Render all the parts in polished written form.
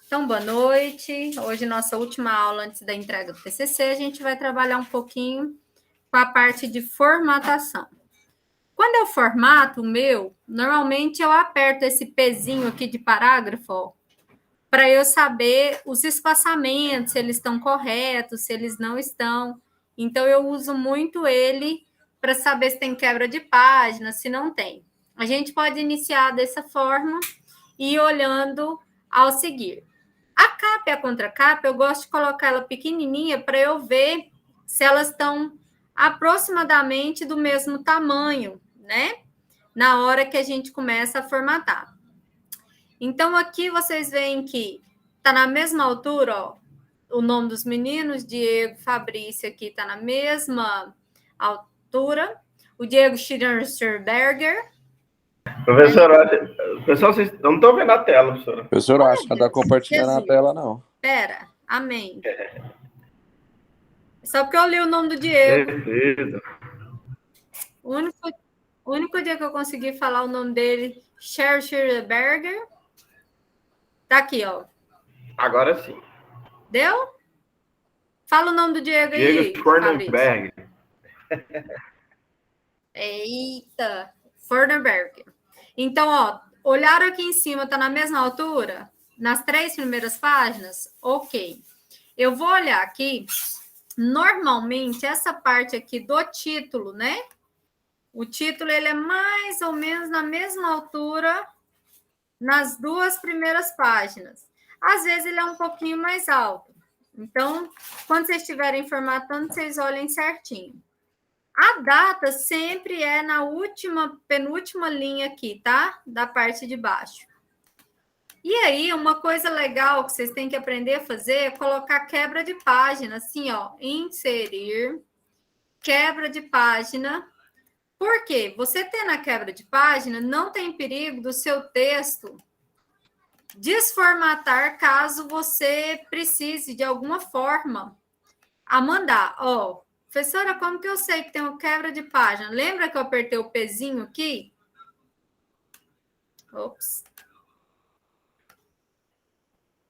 Então, boa noite. Hoje, nossa última aula antes da entrega do TCC, a gente vai trabalhar um pouquinho com a parte de formatação. Quando eu formato o meu, normalmente eu aperto esse pezinho aqui de parágrafo, para eu saber os espaçamentos, se eles estão corretos, se eles não estão. Então, eu uso muito ele para saber se tem quebra de página, se não tem. A gente pode iniciar dessa forma e ir olhando ao seguir. A capa e a contracapa, eu gosto de colocar ela pequenininha para eu ver se elas estão aproximadamente do mesmo tamanho, né? Na hora que a gente começa a formatar. Então, aqui vocês veem que está na mesma altura, ó, o nome dos meninos, Diego, Fabrício, aqui está na mesma altura. O Diego Schirberger. Professora, pessoal, vocês não estão vendo a tela, professora. Professora, acho que não está compartilhando a tela, não. Pera, amém. Só porque eu li o nome do Diego. Perfeito. O único dia que eu consegui falar o nome dele, Schirberger. Tá aqui, ó. Agora sim. Deu? Fala o nome do Diego aí. Diego Schwarzenberg. Eita, Schwarzenberg. Então, ó, olharam aqui em cima, tá na mesma altura? Nas 3 primeiras páginas? Ok. Eu vou olhar aqui. Normalmente, essa parte aqui do título, né? O título, ele é mais ou menos na mesma altura nas 2 primeiras páginas. Às vezes, ele é um pouquinho mais alto. Então, quando vocês estiverem formatando, vocês olhem certinho. A data sempre é na penúltima linha aqui, tá? Da parte de baixo. E aí, uma coisa legal que vocês têm que aprender a fazer é colocar quebra de página, assim, ó, inserir, quebra de página. Por quê? Você tendo a quebra de página, não tem perigo do seu texto desformatar caso você precise, de alguma forma, a mandar. Ó, professora, como que eu sei que tem uma quebra de página? Lembra que eu apertei o pezinho aqui? Ops.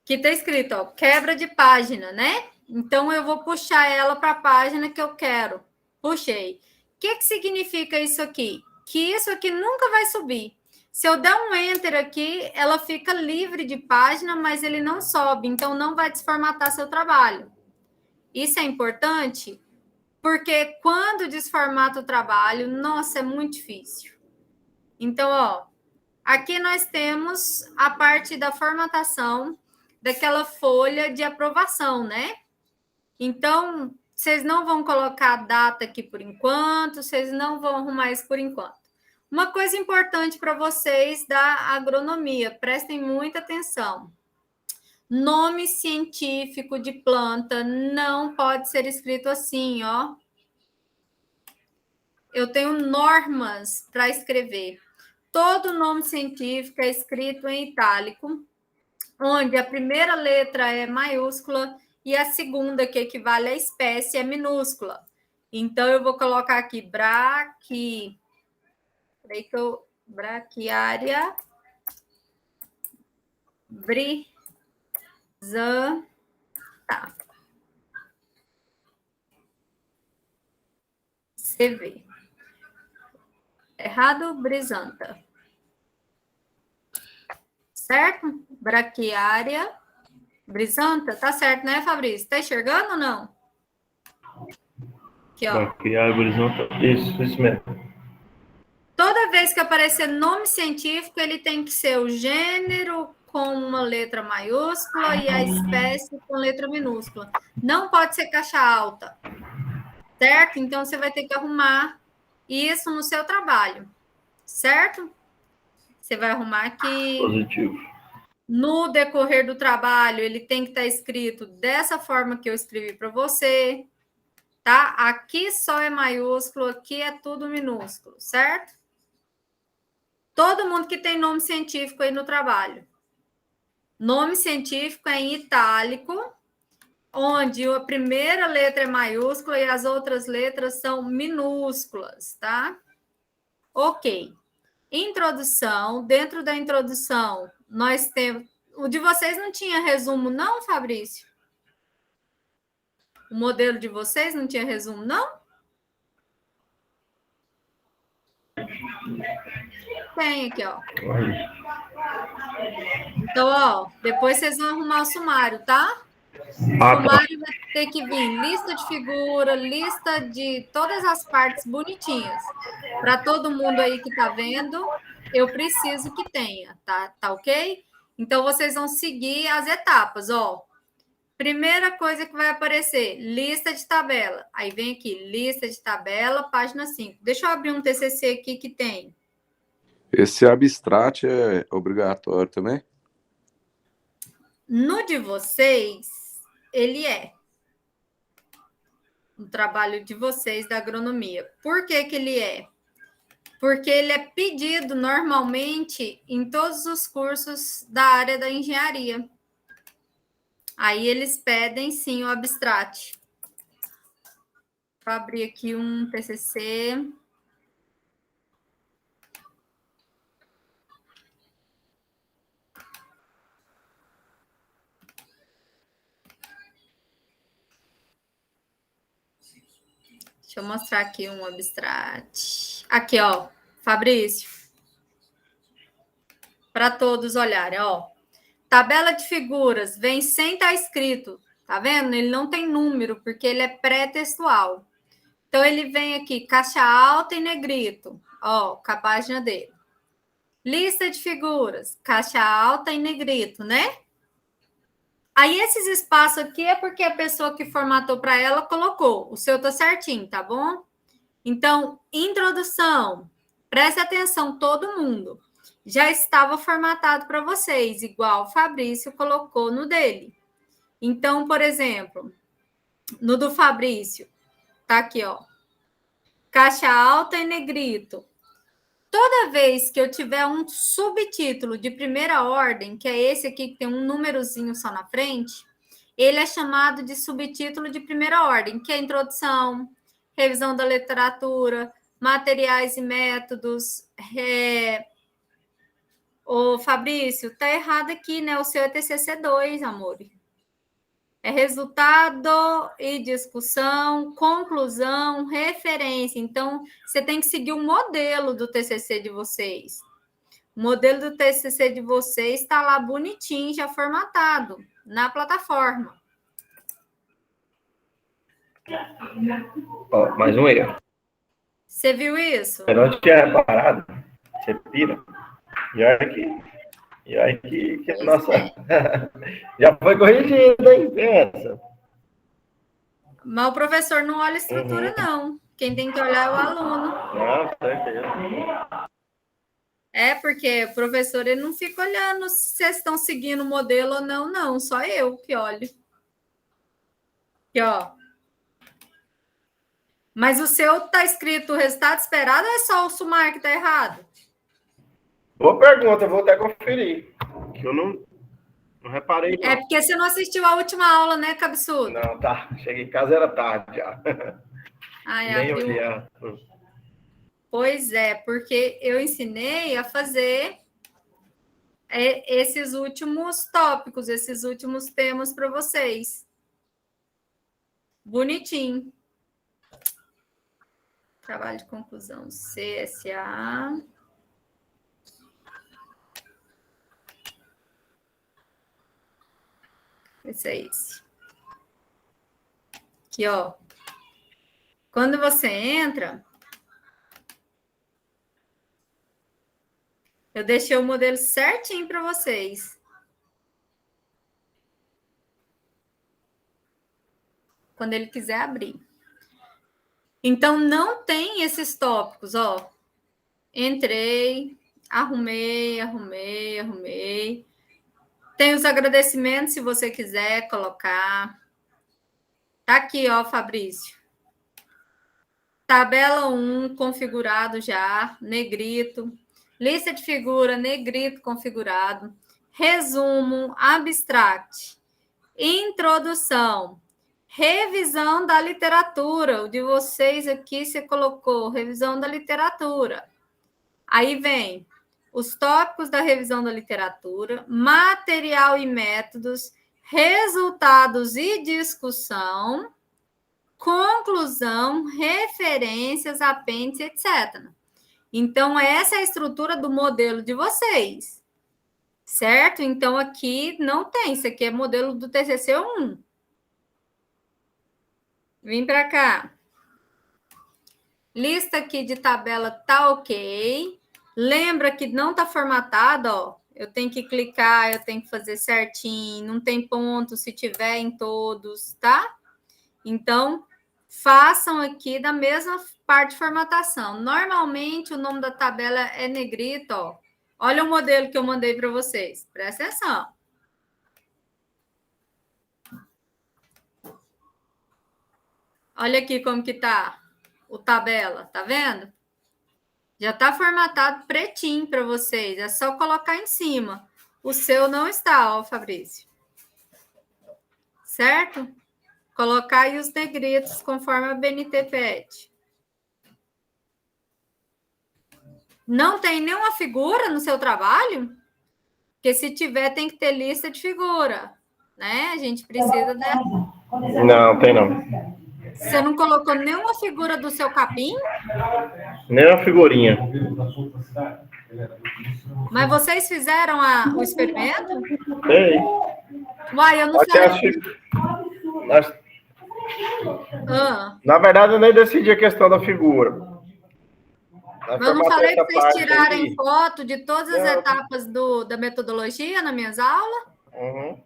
Que está escrito, ó, quebra de página, né? Então, eu vou puxar ela para a página que eu quero. Puxei. O que significa isso aqui? Que isso aqui nunca vai subir. Se eu der um Enter aqui, ela fica livre de página, mas ele não sobe. Então, não vai desformatar seu trabalho. Isso é importante, porque quando desformata o trabalho, nossa, é muito difícil. Então, ó, aqui nós temos a parte da formatação daquela folha de aprovação, né? Então, vocês não vão colocar a data aqui por enquanto, vocês não vão arrumar isso por enquanto. Uma coisa importante para vocês da agronomia, prestem muita atenção. Nome científico de planta não pode ser escrito assim, ó. Eu tenho normas para escrever. Todo nome científico é escrito em itálico, onde a primeira letra é maiúscula e a segunda, que equivale à espécie, é minúscula. Então, eu vou colocar aqui braquiária brisanta. CV. Errado, brisanta. Certo? Braquiária brisanta, tá certo, né, Fabrício? Tá enxergando ou não? Aqui, ó. Braquiária brisanta. Isso mesmo. Toda vez que aparecer nome científico, ele tem que ser o gênero com uma letra maiúscula e a espécie com letra minúscula. Não pode ser caixa alta, certo? Então, você vai ter que arrumar isso no seu trabalho, certo? Você vai arrumar aqui. Positivo. No decorrer do trabalho, ele tem que estar escrito dessa forma que eu escrevi para você, tá? Aqui só é maiúsculo, aqui é tudo minúsculo, certo? Todo mundo que tem nome científico aí no trabalho. Nome científico é em itálico, onde a primeira letra é maiúscula e as outras letras são minúsculas, tá? Ok. Introdução. Dentro da introdução, nós temos O de vocês não tinha resumo, não, Fabrício? O modelo de vocês não tinha resumo, não? Tem aqui, ó. Então, ó, depois vocês vão arrumar o sumário, tá? O sumário vai ter que vir lista de figura, lista de todas as partes bonitinhas. Para todo mundo aí que tá vendo, eu preciso que tenha, tá? Tá ok? Então, vocês vão seguir as etapas, ó. Primeira coisa que vai aparecer, lista de tabela. Aí vem aqui, lista de tabela, página 5. Deixa eu abrir um TCC aqui que tem. Esse abstract é obrigatório também? No de vocês, ele é. O trabalho de vocês da agronomia. Por que que ele é? Porque ele é pedido normalmente em todos os cursos da área da engenharia. Aí eles pedem, sim, o abstract. Vou abrir aqui um TCC. Deixa eu mostrar aqui um abstract. Aqui, ó, Fabrício. Para todos olharem, ó. Tabela de figuras, vem sem estar escrito, tá vendo? Ele não tem número, porque ele é pré-textual. Então, ele vem aqui, caixa alta e negrito, ó, com a página dele. Lista de figuras, caixa alta e negrito, né? Aí, esses espaços aqui é porque a pessoa que formatou para ela colocou. O seu tá certinho, tá bom? Então, introdução. Preste atenção, todo mundo. Já estava formatado para vocês, igual o Fabrício colocou no dele. Então, por exemplo, no do Fabrício, tá aqui, ó. Caixa alta e negrito. Toda vez que eu tiver um subtítulo de primeira ordem, que é esse aqui que tem um númerozinho só na frente, ele é chamado de subtítulo de primeira ordem, que é introdução, revisão da literatura, materiais e métodos. Ô, Fabrício, tá errado aqui, né? O seu é TCC2, amor. É resultado e discussão, conclusão, referência. Então, você tem que seguir o modelo do TCC de vocês. O modelo do TCC de vocês está lá bonitinho, já formatado, na plataforma. Ó, mais um erro. Você viu isso? Eu não tinha reparado. Você pira. E olha que nossa. Já foi corrigido, hein? Pensa. Mas o professor não olha a estrutura, não. Quem tem que olhar é o aluno. Não, certeza. É, porque o professor ele não fica olhando se vocês estão seguindo o modelo ou não, não. Só eu que olho. Aqui, ó. Mas o seu está escrito o resultado esperado ou é só o sumário que está errado? Boa pergunta, vou até conferir. Que eu não reparei. Não. É porque você não assistiu a última aula, né, cabeçudo? Não, tá. Cheguei em casa, era tarde já. Ai, Nem abriu. olhar. Pois é, porque eu ensinei a fazer esses últimos tópicos, esses últimos temas para vocês. Bonitinho. Trabalho de conclusão, CSA. Esse é esse. Aqui, ó. Quando você entra, eu deixei o modelo certinho para vocês. Quando ele quiser abrir. Então, não tem esses tópicos, ó. Entrei, arrumei. Tem os agradecimentos, se você quiser colocar. Tá aqui, ó, Fabrício. Tabela 1, configurado já, negrito. Lista de figura, negrito configurado. Resumo, abstract. Introdução. Revisão da literatura. O de vocês aqui, você colocou revisão da literatura. Aí vem os tópicos da revisão da literatura, material e métodos, resultados e discussão, conclusão, referências, apêndice, etc. Então, essa é a estrutura do modelo de vocês, certo? Então, aqui não tem, isso aqui é modelo do TCC 1. Vem para cá. Lista aqui de tabela tá ok. Lembra que não tá formatado, ó. Eu tenho que clicar, eu tenho que fazer certinho, não tem ponto se tiver em todos, tá? Então, façam aqui da mesma parte de formatação. Normalmente, o nome da tabela é negrito, ó. Olha o modelo que eu mandei para vocês. Presta atenção. Olha aqui como que tá o tabela, tá vendo? Já tá formatado pretinho para vocês. É só colocar em cima. O seu não está, ó, Fabrício. Certo? Colocar aí os negritos conforme a BNT pede. Não tem nenhuma figura no seu trabalho? Porque se tiver, tem que ter lista de figura, né? A gente precisa dessa. Não, tem não. Você não colocou nenhuma figura do seu capim? Nem uma figurinha. Mas vocês fizeram o experimento? Tem. Uai, eu não Até falei. Na verdade, eu nem decidi a questão da figura. Mas eu não falei para vocês tirarem aí. foto de todas as etapas da metodologia nas minhas aulas? Uhum.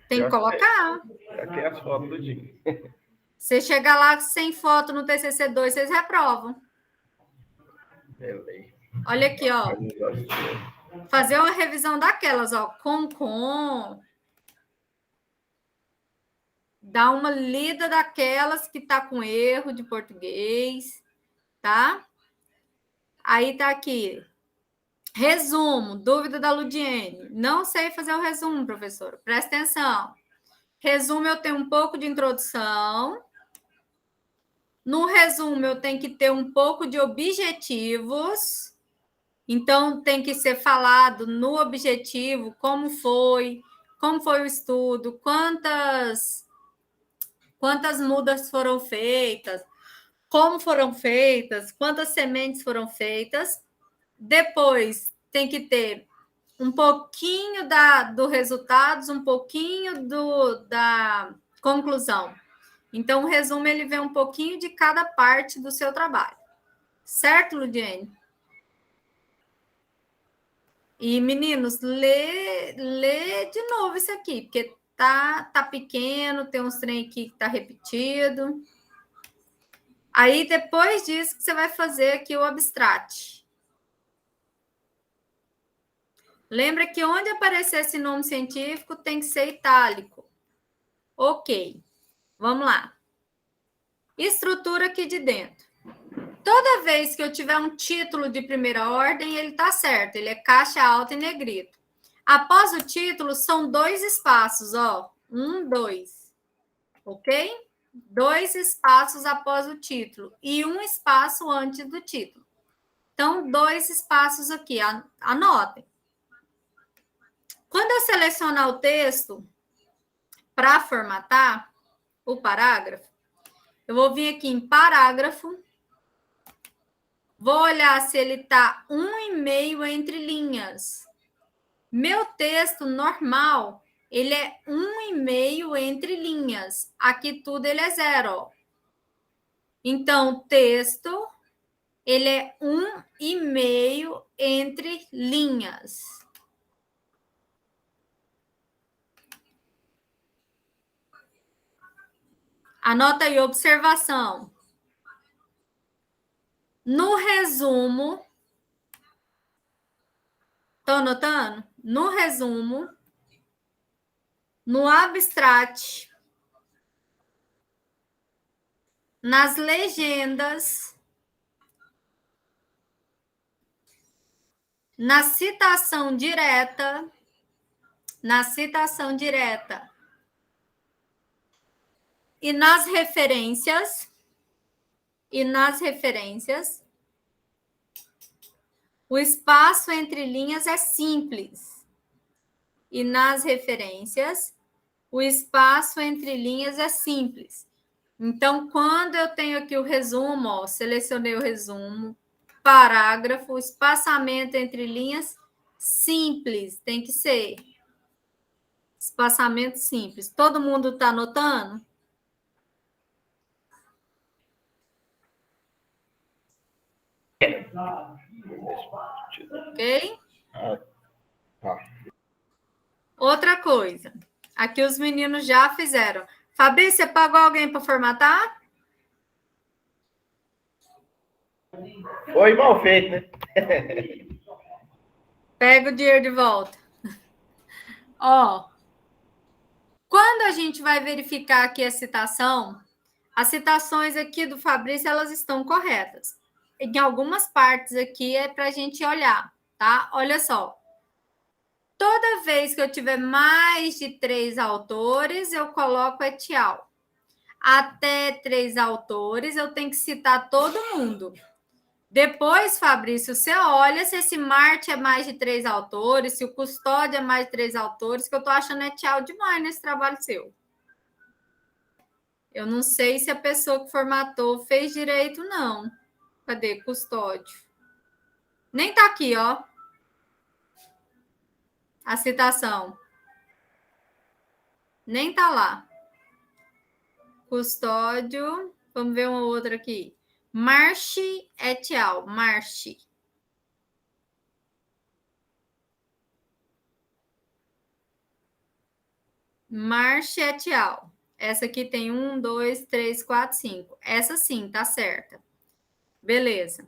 Tem que colocar. Aqui é as fotos do dia. Você chegar lá sem foto no TCC2, vocês reprovam. Beleza. Olha aqui, ó. Fazer uma revisão daquelas, ó. Com. Dá uma lida daquelas que tá com erro de português, tá? Aí tá aqui. Resumo, dúvida da Ludiene. Não sei fazer o resumo, professor. Presta atenção. Resumo, eu tenho um pouco de introdução. No resumo, eu tenho que ter um pouco de objetivos. Então, tem que ser falado no objetivo como foi o estudo, quantas mudas foram feitas, como foram feitas, quantas sementes foram feitas. Depois, tem que ter um pouquinho do resultados, um pouquinho da conclusão. Então, o resumo, ele vem um pouquinho de cada parte do seu trabalho. Certo, Ludiene? E, meninos, lê de novo isso aqui, porque tá pequeno, tem uns trem aqui que tá repetido. Aí, depois disso, que você vai fazer aqui o abstract. Lembra que onde aparecer esse nome científico tem que ser itálico. Ok, vamos lá. Estrutura aqui de dentro. Toda vez que eu tiver um título de primeira ordem, ele está certo, ele é caixa alta e negrito. Após o título, são 2 espaços, ó. 1, 2. Ok? 2 espaços após o título e 1 espaço antes do título. Então, 2 espaços aqui, anotem. Quando eu selecionar o texto para formatar o parágrafo, eu vou vir aqui em parágrafo, vou olhar se ele está 1,5 entre linhas. Meu texto normal, ele é 1,5 entre linhas. Aqui tudo ele é 0, ó. Então, texto, ele é 1,5 entre linhas. Anota aí, observação. No resumo, estão anotando? No resumo, no abstract, nas legendas, na citação direta, e nas referências, O espaço entre linhas é simples. E nas referências, o espaço entre linhas é simples. Então, quando eu tenho aqui o resumo, ó, selecionei o resumo, parágrafo, espaçamento entre linhas, simples, tem que ser. Espaçamento simples. Todo mundo está anotando? Ok? Tá. Outra coisa. Aqui os meninos já fizeram. Fabrício, você pagou alguém para formatar? Foi mal feito, né? Pega o dinheiro de volta. Ó, quando a gente vai verificar aqui a citação, as citações aqui do Fabrício, elas estão corretas. Em algumas partes aqui é para a gente olhar, tá? Olha só. Toda vez que eu tiver mais de 3 autores, eu coloco et al. Até 3 autores, eu tenho que citar todo mundo. Depois, Fabrício, você olha se esse Marte é mais de 3 autores, se o Custódio é mais de 3 autores, que eu estou achando et al. Demais nesse trabalho seu. Eu não sei se a pessoa que formatou fez direito, não. Cadê? Custódio. Nem tá aqui, ó. A citação. Nem tá lá. Custódio. Vamos ver uma outra aqui. Marchi et al. Marchi. Marchi et al. Essa aqui tem 1, 2, 3, 4, 5. Essa sim, tá certa. Beleza.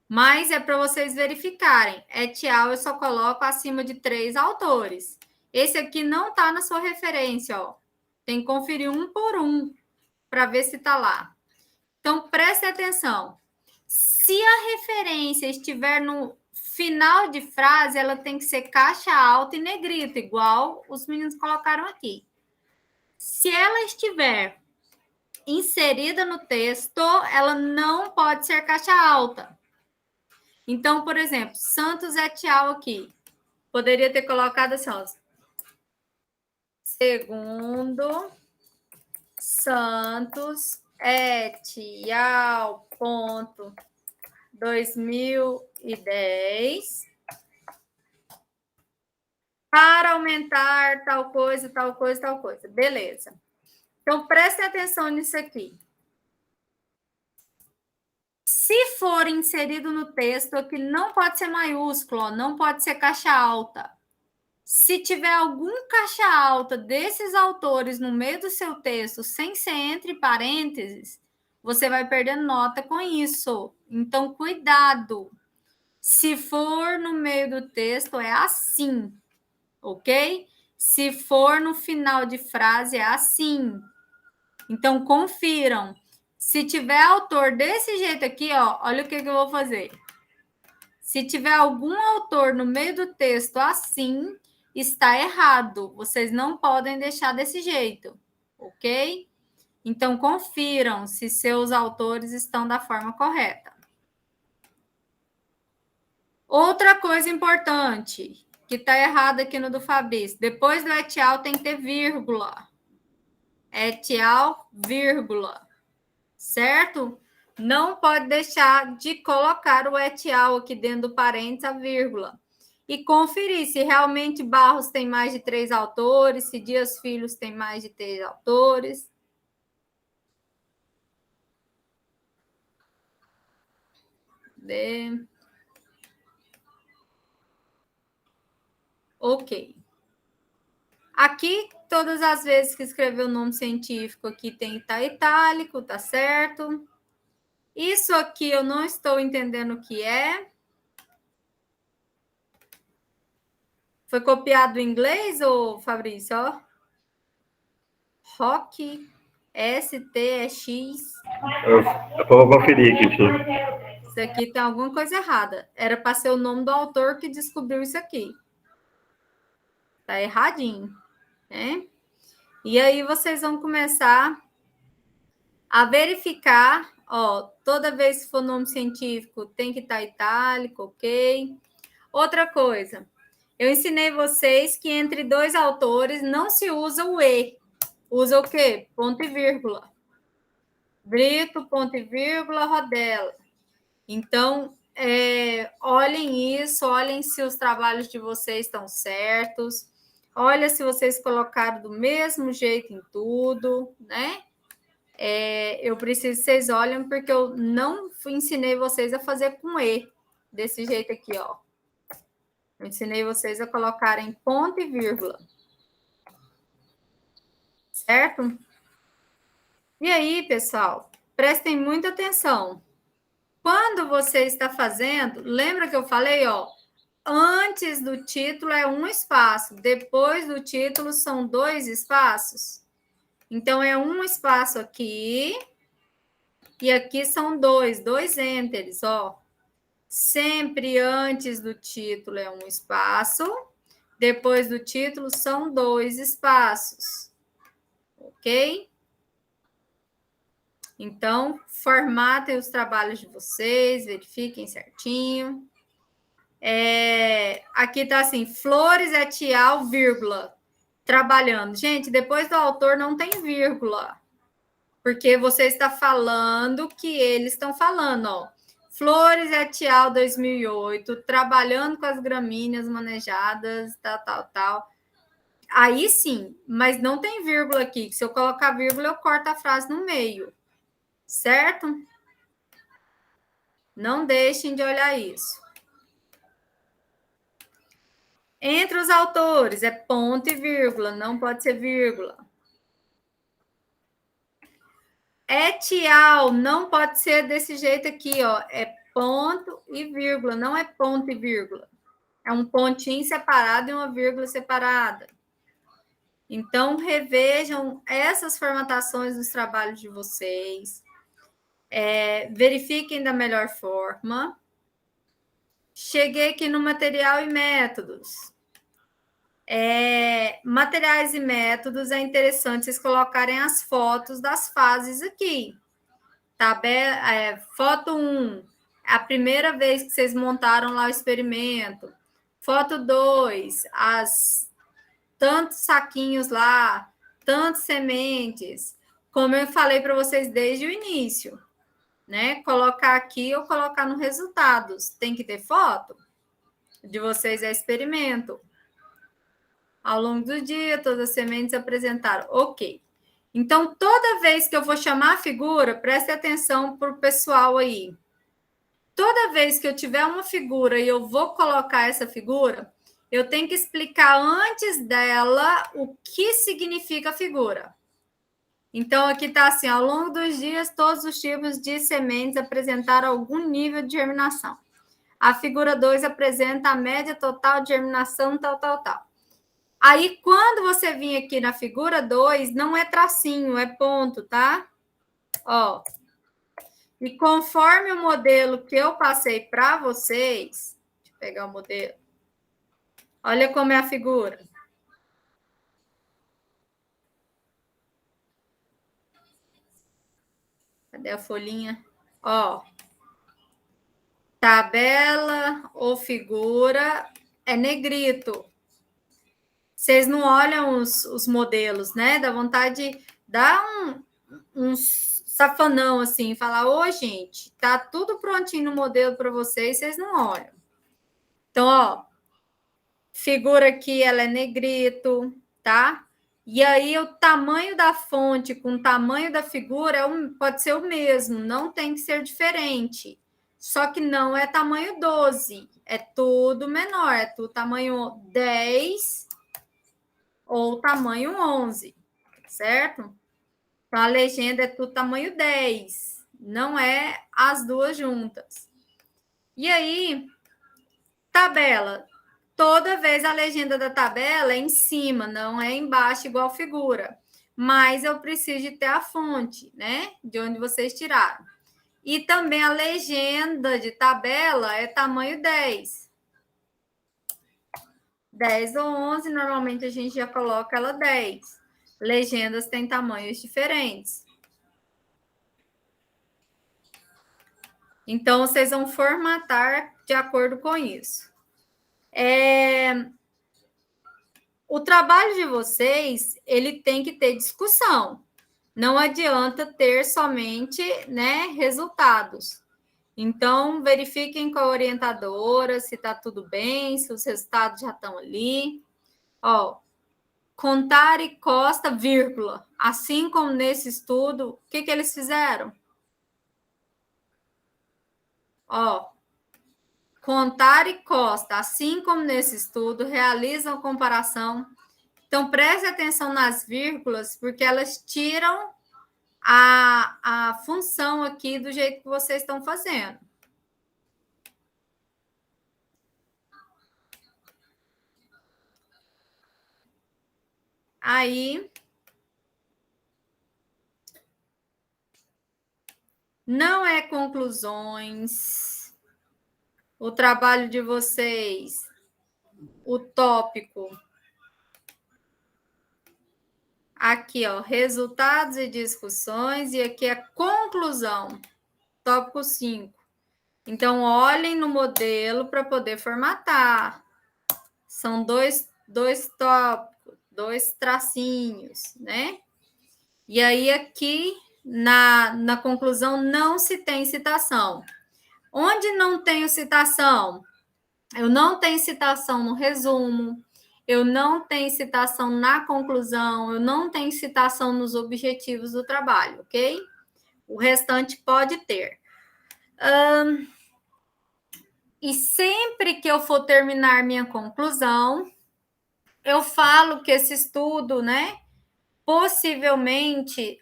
Mas é para vocês verificarem. Et al. Eu só coloco acima de 3 autores. Esse aqui não tá na sua referência, ó. Tem que conferir um por um para ver se tá lá. Então, preste atenção. Se a referência estiver no final de frase, ela tem que ser caixa alta e negrito, igual os meninos colocaram aqui. Se ela estiver inserida no texto, ela não pode ser caixa alta. Então, por exemplo, Santos et al. Aqui. Poderia ter colocado assim, ó. Segundo Santos et al. 2010. Para aumentar tal coisa, tal coisa, tal coisa. Beleza. Então, prestem atenção nisso aqui. Se for inserido no texto, aqui não pode ser maiúsculo, ó, não pode ser caixa alta. Se tiver algum caixa alta desses autores no meio do seu texto, sem ser entre parênteses, você vai perder nota com isso. Então, cuidado. Se for no meio do texto, é assim, ok? Se for no final de frase, é assim. Então, confiram. Se tiver autor desse jeito aqui, ó, olha o que eu vou fazer. Se tiver algum autor no meio do texto assim, está errado. Vocês não podem deixar desse jeito, ok? Então, confiram se seus autores estão da forma correta. Outra coisa importante, que está errado aqui no do Fabrício. Depois do et al. Tem que ter vírgula. Et al., vírgula. Certo? Não pode deixar de colocar o et al. Aqui dentro do parênteses, a vírgula. E conferir se realmente Barros tem mais de 3 autores, se Dias Filhos tem mais de 3 autores. Ok. Aqui, todas as vezes que escrever o nome científico aqui tem tá itálico, tá certo? Isso aqui eu não estou entendendo o que é. Foi copiado em inglês, ô Fabrício? Ó. Rock, STX. Eu vou conferir aqui, tio. Isso aqui tem alguma coisa errada. Era para ser o nome do autor que descobriu isso aqui. Tá erradinho, né? E aí vocês vão começar a verificar Ó, toda vez que for nome científico, tem que estar itálico, ok? Outra coisa, eu ensinei vocês que entre dois autores não se usa o E. Usa o quê? Ponto e vírgula. Brito, ponto e vírgula, Rodela. Então, olhem isso, olhem se os trabalhos de vocês estão certos, olha se vocês colocaram do mesmo jeito em tudo, né? Eu preciso que vocês olhem, porque eu não ensinei vocês a fazer com E, desse jeito aqui, ó. Eu ensinei vocês a colocarem ponto e vírgula. Certo? E aí, pessoal, prestem muita atenção. Quando você está fazendo, lembra que eu falei, ó, antes do título é um espaço, depois do título são 2 espaços. Então, é um espaço aqui, e aqui são 2 enters, ó. Sempre antes do título é um espaço, depois do título são 2 espaços. Ok? Então, formatem os trabalhos de vocês, verifiquem certinho. Aqui está assim, Flores Etial, vírgula, trabalhando. Gente, depois do autor não tem vírgula, porque você está falando que eles estão falando, ó. Flores Etial 2008, trabalhando com as gramíneas manejadas, tal. Aí sim, mas não tem vírgula aqui, que se eu colocar vírgula, eu corto a frase no meio. Certo? Não deixem de olhar isso. Entre os autores, é ponto e vírgula, não pode ser vírgula. Etial, não pode ser desse jeito aqui, ó. É ponto e vírgula, não é ponto e vírgula. É um pontinho separado e uma vírgula separada. Então, revejam essas formatações dos trabalhos de vocês. Verifiquem da melhor forma. Cheguei aqui no material e métodos. Materiais e métodos, é interessante vocês colocarem as fotos das fases aqui. Foto 1, a primeira vez que vocês montaram lá o experimento. Foto 2, tantos saquinhos lá, tantas sementes, como eu falei para vocês desde o início, né? Colocar aqui ou colocar no resultados. Tem que ter foto de vocês, experimento. Ao longo do dia, todas as sementes apresentaram. Ok. Então, toda vez que eu vou chamar a figura, preste atenção para o pessoal aí. Toda vez que eu tiver uma figura e eu vou colocar essa figura, eu tenho que explicar antes dela o que significa a figura. Então, aqui está assim, ao longo dos dias, todos os tipos de sementes apresentaram algum nível de germinação. A figura 2 apresenta a média total de germinação, tal. Aí, quando você vir aqui na figura 2, não é tracinho, é ponto, tá? Ó. E conforme o modelo que eu passei para vocês, deixa eu pegar o modelo. Olha como é a figura. Cadê a folhinha? Ó. Tabela ou figura é negrito. Vocês não olham os modelos, né? Dá vontade de dar um safanão assim, falar, ô, gente, tá tudo prontinho no modelo para vocês não olham. Então, ó, figura aqui, ela é negrito, tá? E aí, o tamanho da fonte com o tamanho da figura pode ser o mesmo, não tem que ser diferente. Só que não é tamanho 12, é tudo menor, é tudo tamanho 10 ou tamanho 11, certo? Então, a legenda é tudo tamanho 10, não é as duas juntas. E aí, tabela. Toda vez a legenda da tabela é em cima, não é embaixo igual figura. Mas eu preciso de ter a fonte, né? De onde vocês tiraram. E também a legenda de tabela é tamanho 10. 10 ou 11, normalmente a gente já coloca ela 10. Legendas têm tamanhos diferentes. Então, vocês vão formatar de acordo com isso. O trabalho de vocês, ele tem que ter discussão. Não adianta ter somente, né, resultados. Então, verifiquem com a orientadora se está tudo bem, se os resultados já estão ali. Ó, Contari Costa, vírgula. Assim como nesse estudo, o que eles fizeram? Ó, Contari Costa, assim como nesse estudo, realizam comparação. Então, preste atenção nas vírgulas, porque elas tiram a função aqui do jeito que vocês estão fazendo. Aí, não é conclusões. O trabalho de vocês, o tópico. Aqui, ó, resultados e discussões, e aqui é conclusão, tópico 5. Então, olhem no modelo para poder formatar. São dois tópicos, 2 tracinhos, né? E aí, aqui, na conclusão, não se tem citação. Onde não tenho citação? Eu não tenho citação no resumo, eu não tenho citação na conclusão, eu não tenho citação nos objetivos do trabalho, ok? O restante pode ter. E sempre que eu for terminar minha conclusão, eu falo que esse estudo, né, possivelmente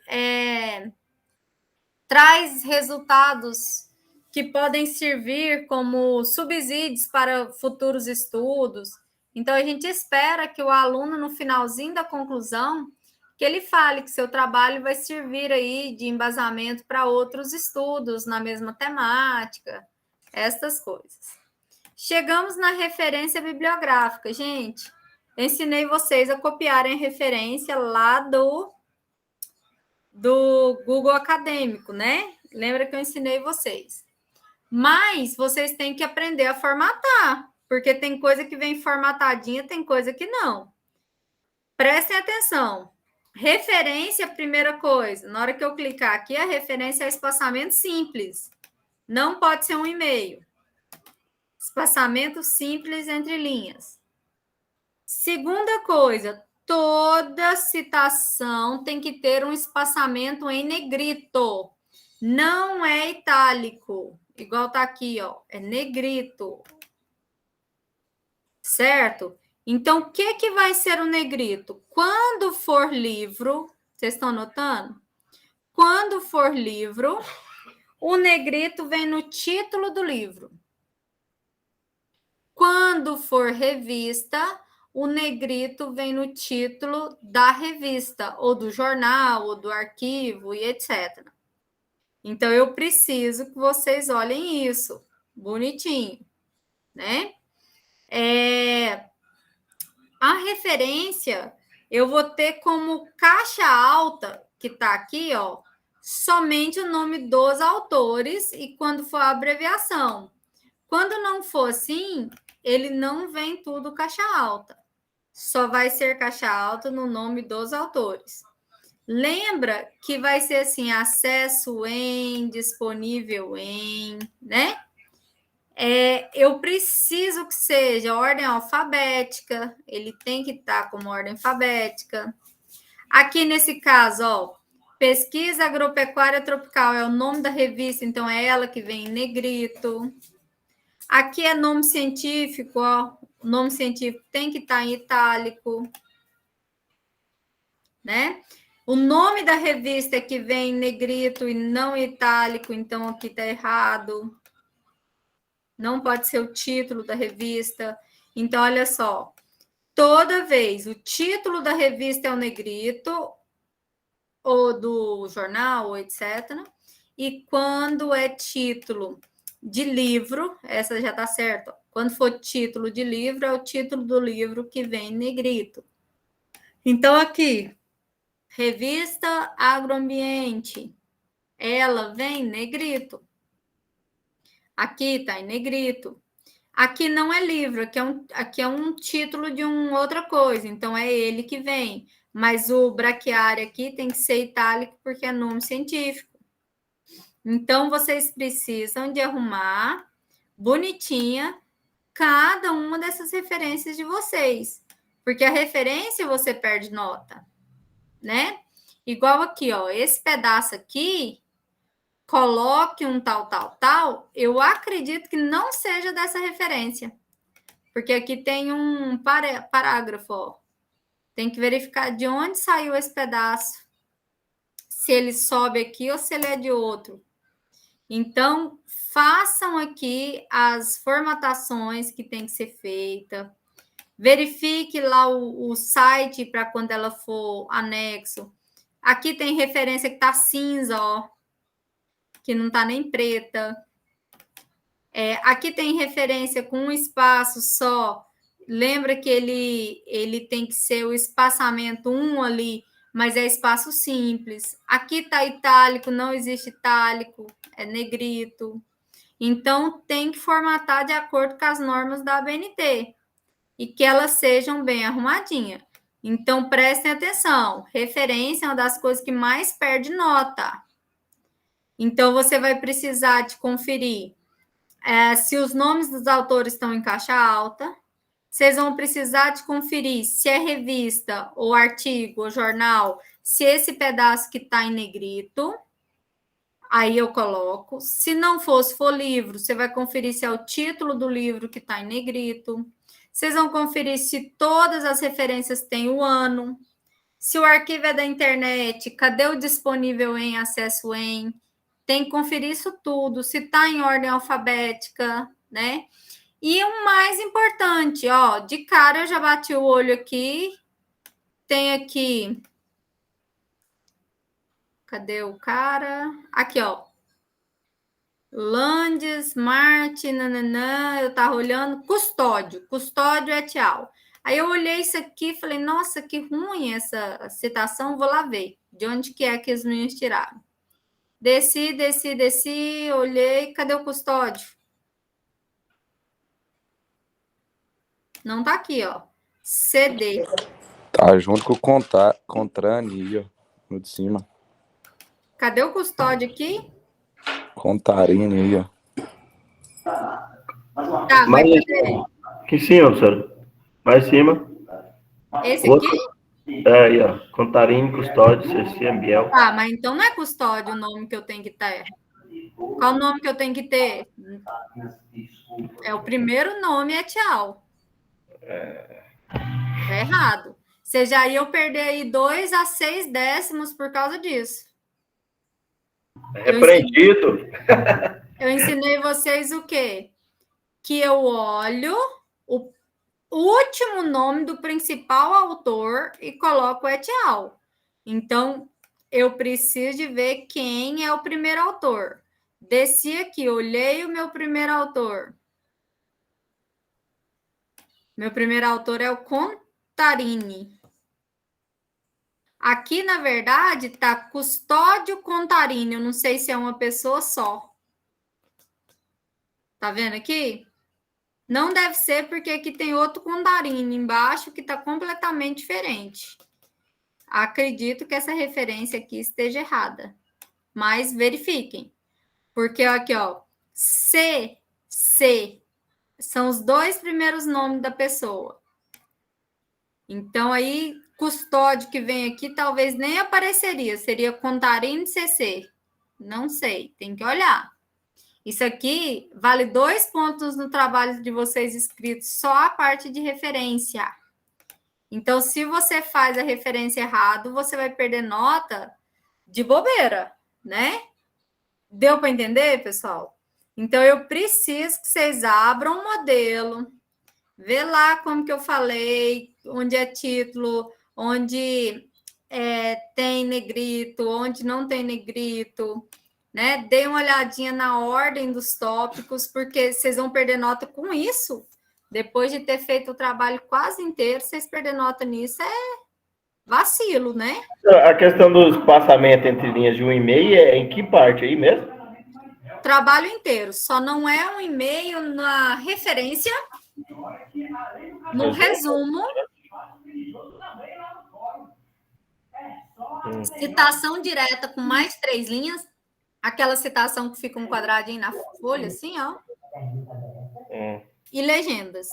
traz resultados que podem servir como subsídios para futuros estudos. Então, a gente espera que o aluno, no finalzinho da conclusão, que ele fale que seu trabalho vai servir aí de embasamento para outros estudos na mesma temática, estas coisas. Chegamos na referência bibliográfica. Gente, eu ensinei vocês a copiarem a referência lá do Google Acadêmico, né? Lembra que eu ensinei vocês. Mas vocês têm que aprender a formatar, porque tem coisa que vem formatadinha, tem coisa que não. Prestem atenção. Referência, primeira coisa. Na hora que eu clicar aqui, a referência é espaçamento simples. Não pode ser um e-mail. Espaçamento simples entre linhas. Segunda coisa, toda citação tem que ter um espaçamento em negrito. Não é itálico, igual tá aqui, ó, é negrito. Certo? Então, o que vai ser o negrito? Quando for livro, vocês estão anotando? Quando for livro, o negrito vem no título do livro. Quando for revista, o negrito vem no título da revista, ou do jornal, ou do arquivo, e etc. Então, eu preciso que vocês olhem isso, bonitinho, né? A referência, eu vou ter como caixa alta, que está aqui, ó, somente o nome dos autores e quando for a abreviação. Quando não for assim, ele não vem tudo caixa alta. Só vai ser caixa alta no nome dos autores. Lembra que vai ser assim, acesso em, disponível em, né? Eu preciso que seja ordem alfabética, ele tem que estar como ordem alfabética. Aqui nesse caso, ó, pesquisa agropecuária tropical é o nome da revista, então é ela que vem em negrito. Aqui é nome científico, ó, o nome científico tem que estar em itálico, né? O nome da revista é que vem em negrito e não em itálico, então aqui está errado. Não pode ser o título da revista. Então, olha só, toda vez o título da revista é o negrito, ou do jornal, ou etc. E quando é título de livro, essa já está certa. Quando for título de livro, é o título do livro que vem em negrito. Então, aqui, revista Agroambiente, ela vem em negrito. Aqui está em negrito. Aqui não é livro, aqui é um título de outra coisa, então é ele que vem. Mas o braquiário aqui tem que ser itálico porque é nome científico. Então, vocês precisam de arrumar bonitinha cada uma dessas referências de vocês. Porque a referência você perde nota, né? Igual aqui, ó, esse pedaço aqui, coloque um tal, eu acredito que não seja dessa referência. Porque aqui tem um parágrafo, ó. Tem que verificar de onde saiu esse pedaço. Se ele sobe aqui ou se ele é de outro. Então, façam aqui as formatações que tem que ser feita. Verifique lá o site para quando ela for anexo. Aqui tem referência que está cinza, ó. Que não está nem preta. Aqui tem referência com um espaço só. Lembra que ele tem que ser o espaçamento 1 ali, mas é espaço simples. Aqui está itálico, não existe itálico, é negrito. Então, tem que formatar de acordo com as normas da ABNT e que elas sejam bem arrumadinhas. Então, prestem atenção. Referência é uma das coisas que mais perde nota. Então, você vai precisar de conferir se os nomes dos autores estão em caixa alta. Vocês vão precisar de conferir se é revista, ou artigo, ou jornal, se esse pedaço que está em negrito. Aí eu coloco. Se não for livro, você vai conferir se é o título do livro que está em negrito. Vocês vão conferir se todas as referências têm o ano. Se o arquivo é da internet, cadê o disponível em, acesso em? Tem que conferir isso tudo. Se está em ordem alfabética, né? E o mais importante, ó, de cara eu já bati o olho aqui. Tem aqui... Cadê o cara? Aqui, ó. Landes, Marte, nananã, eu tava olhando. Custódio et al. Aí eu olhei isso aqui e falei, nossa, que ruim essa citação, vou lá ver de onde que é que os meninos tiraram. Desci, olhei, cadê o Custódio? Não tá aqui, ó. CD. Tá junto com o Contrani, ó, no de cima. Cadê o Custódio aqui? Contarini aí, ó. Tá, mas cadê? Aqui em cima, professor. Mais em cima. Esse Outro. aqui? Aí, ó. Contarini, Custódio, Ceci, Ambiel. Tá, mas então não é Custódio o nome que eu tenho que ter. Qual o nome que eu tenho que ter? É o primeiro nome, é tchau. É errado. Você já ia perder aí 2 a 6 décimos por causa disso. Repreendido. Eu ensinei vocês o quê? Que eu olho o último nome do principal autor e coloco et al. Então, eu preciso de ver quem é o primeiro autor. Desci aqui, olhei o meu primeiro autor. Meu primeiro autor é o Contarini. Aqui, na verdade, tá Custódio Contarini. Eu não sei se é uma pessoa só. Tá vendo aqui? Não deve ser, porque aqui tem outro Contarini embaixo que tá completamente diferente. Acredito que essa referência aqui esteja errada. Mas verifiquem. Porque aqui, ó, C são os 2 primeiros nomes da pessoa. Então, aí, Custódio que vem aqui, talvez nem apareceria. Seria Contarini CC. Não sei, tem que olhar. Isso aqui vale 2 pontos no trabalho de vocês escritos, só a parte de referência. Então, se você faz a referência errado, você vai perder nota de bobeira, né? Deu para entender, pessoal? Então, eu preciso que vocês abram um modelo, vê lá como que eu falei, onde é título, onde tem negrito, onde não tem negrito, né? Dê uma olhadinha na ordem dos tópicos, porque vocês vão perder nota com isso. Depois de ter feito o trabalho quase inteiro, vocês perder nota nisso é vacilo, né? A questão do espaçamento entre linhas de 1,5 é em que parte aí mesmo? trabalho inteiro, só não é um e-mail na referência, no resumo, citação direta com mais 3 linhas, aquela citação que fica um quadradinho na folha, assim, ó, e legendas.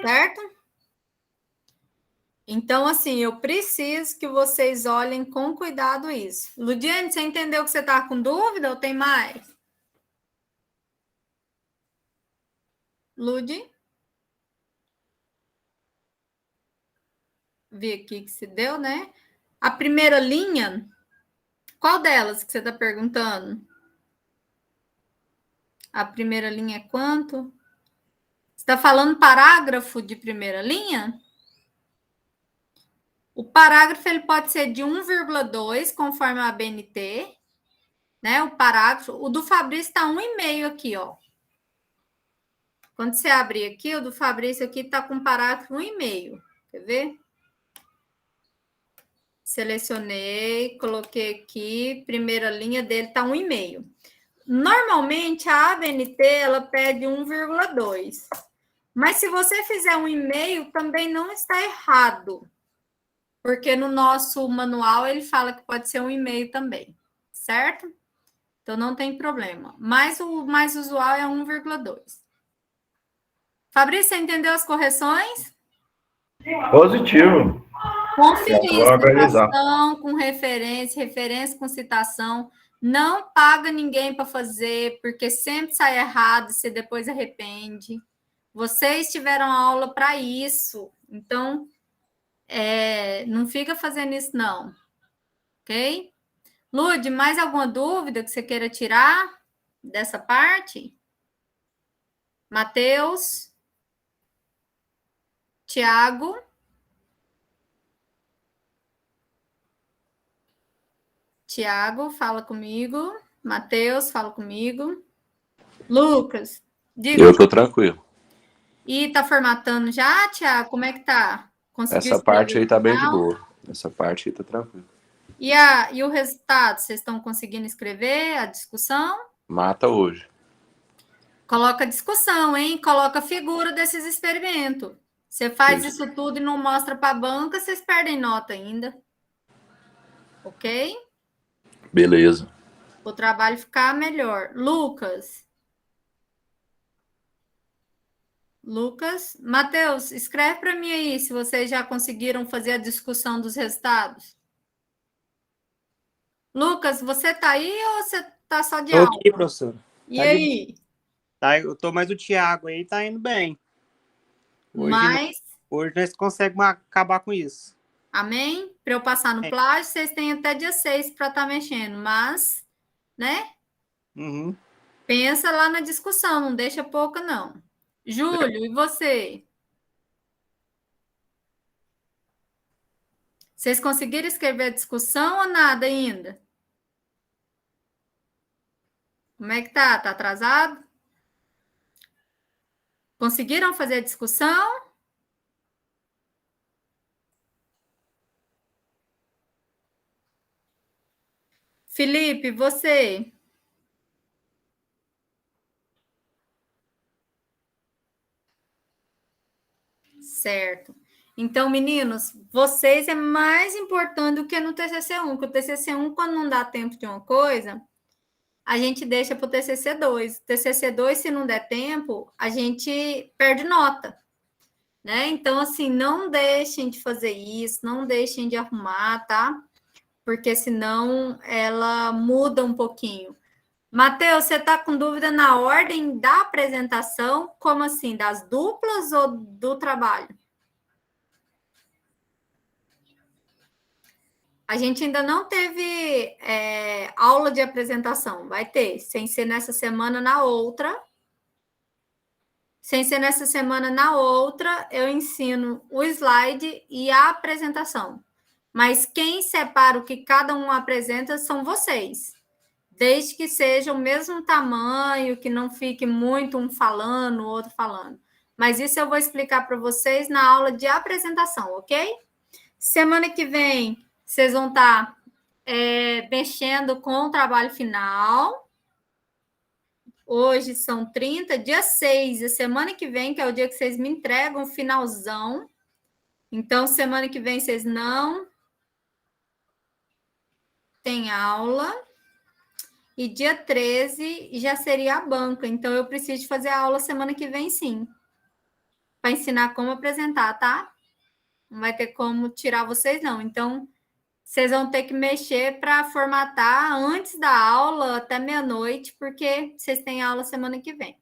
Certo? Então, assim, eu preciso que vocês olhem com cuidado isso. Ludiane, você entendeu que você está com dúvida ou tem mais? Ludi? Vi aqui que se deu, né? A primeira linha, qual delas que você está perguntando? A primeira linha é quanto? Você está falando parágrafo de primeira linha? O parágrafo ele pode ser de 1,2, conforme a ABNT, né? O parágrafo. O do Fabrício está 1,5 aqui, ó. Quando você abrir aqui, o do Fabrício aqui está com parágrafo 1,5. Quer ver? Selecionei, coloquei aqui, primeira linha dele está 1,5. Normalmente, a ABNT, ela pede 1,2. Mas se você fizer 1,5, também não está errado. Porque no nosso manual, ele fala que pode ser 1,5 também. Certo? Então, não tem problema. Mas o mais usual é 1,2. Fabrício, você entendeu as correções? Positivo. Conferir citação com referência, referência com citação. Não paga ninguém para fazer, porque sempre sai errado e você depois arrepende. Vocês tiveram aula para isso. Então, não fica fazendo isso, não. Ok? Lud, mais alguma dúvida que você queira tirar dessa parte? Matheus? Tiago? Tiago, fala comigo. Matheus, fala comigo. Lucas, diga. Eu tô tranquilo. E tá formatando já, Tiago? Como é que tá? Conseguiu Essa parte aí tá bem de boa. Essa parte aí tá tranquilo. E o resultado? Vocês estão conseguindo escrever a discussão? Mata hoje. Coloca discussão, hein? Coloca figura desses experimentos. Você faz isso tudo e não mostra para a banca, vocês perdem nota ainda. Ok? Beleza. O trabalho ficar melhor. Lucas. Matheus, escreve para mim aí se vocês já conseguiram fazer a discussão dos resultados. Lucas, você tá aí ou você tá só de aula? Tô aqui, professora. E aí? Tá, eu tô mais o Tiago aí, tá indo bem. Hoje nós conseguimos acabar com isso. Amém? Para eu passar no plágio, vocês têm até dia 6 para estar mexendo, mas, né? Uhum. Pensa lá na discussão, não deixa pouca, não. Júlio, e você? Vocês conseguiram escrever a discussão ou nada ainda? Como é que tá? Tá atrasado? Conseguiram fazer a discussão? Felipe, você? Certo. Então, meninos, vocês é mais importante do que no TCC1, porque o TCC1, quando não dá tempo de uma coisa, a gente deixa para o TCC2. O TCC2, se não der tempo, a gente perde nota, né? Então, assim, não deixem de fazer isso, não deixem de arrumar, tá? Porque senão ela muda um pouquinho. Matheus, você está com dúvida na ordem da apresentação? Como assim? Das duplas ou do trabalho? A gente ainda não teve aula de apresentação. Vai ter, sem ser nessa semana, na outra. Sem ser nessa semana, na outra, eu ensino o slide e a apresentação. Mas quem separa o que cada um apresenta são vocês. Desde que seja o mesmo tamanho, que não fique muito um falando, o outro falando. Mas isso eu vou explicar para vocês na aula de apresentação, ok? Semana que vem, vocês vão estar mexendo com o trabalho final. Hoje são 30, dia 6, a semana que vem, que é o dia que vocês me entregam o finalzão. Então, semana que vem vocês não têm aula. E dia 13 já seria a banca. Então, eu preciso fazer a aula semana que vem, sim. Para ensinar como apresentar, tá? Não vai ter como tirar vocês, não. Então, vocês vão ter que mexer para formatar antes da aula, até meia-noite, porque vocês têm aula semana que vem.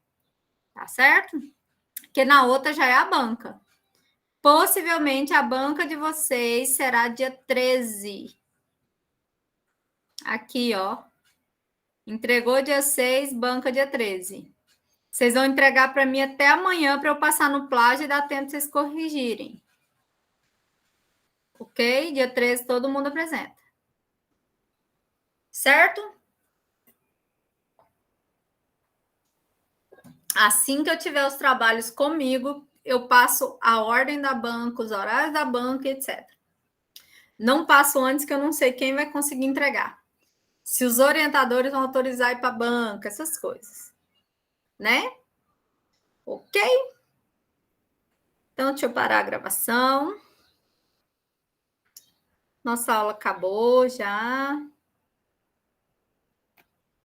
Tá certo? Porque na outra já é a banca. Possivelmente a banca de vocês será dia 13. Aqui, ó. Entregou dia 6, banca dia 13. Vocês vão entregar para mim até amanhã para eu passar no plágio e dar tempo de vocês corrigirem. Ok? Dia 13 todo mundo apresenta. Certo? Assim que eu tiver os trabalhos comigo, eu passo a ordem da banca, os horários da banca, etc. Não passo antes, que eu não sei quem vai conseguir entregar. Se os orientadores vão autorizar ir para a banca, essas coisas. Né? Ok? Então, deixa eu parar a gravação. Nossa aula acabou já.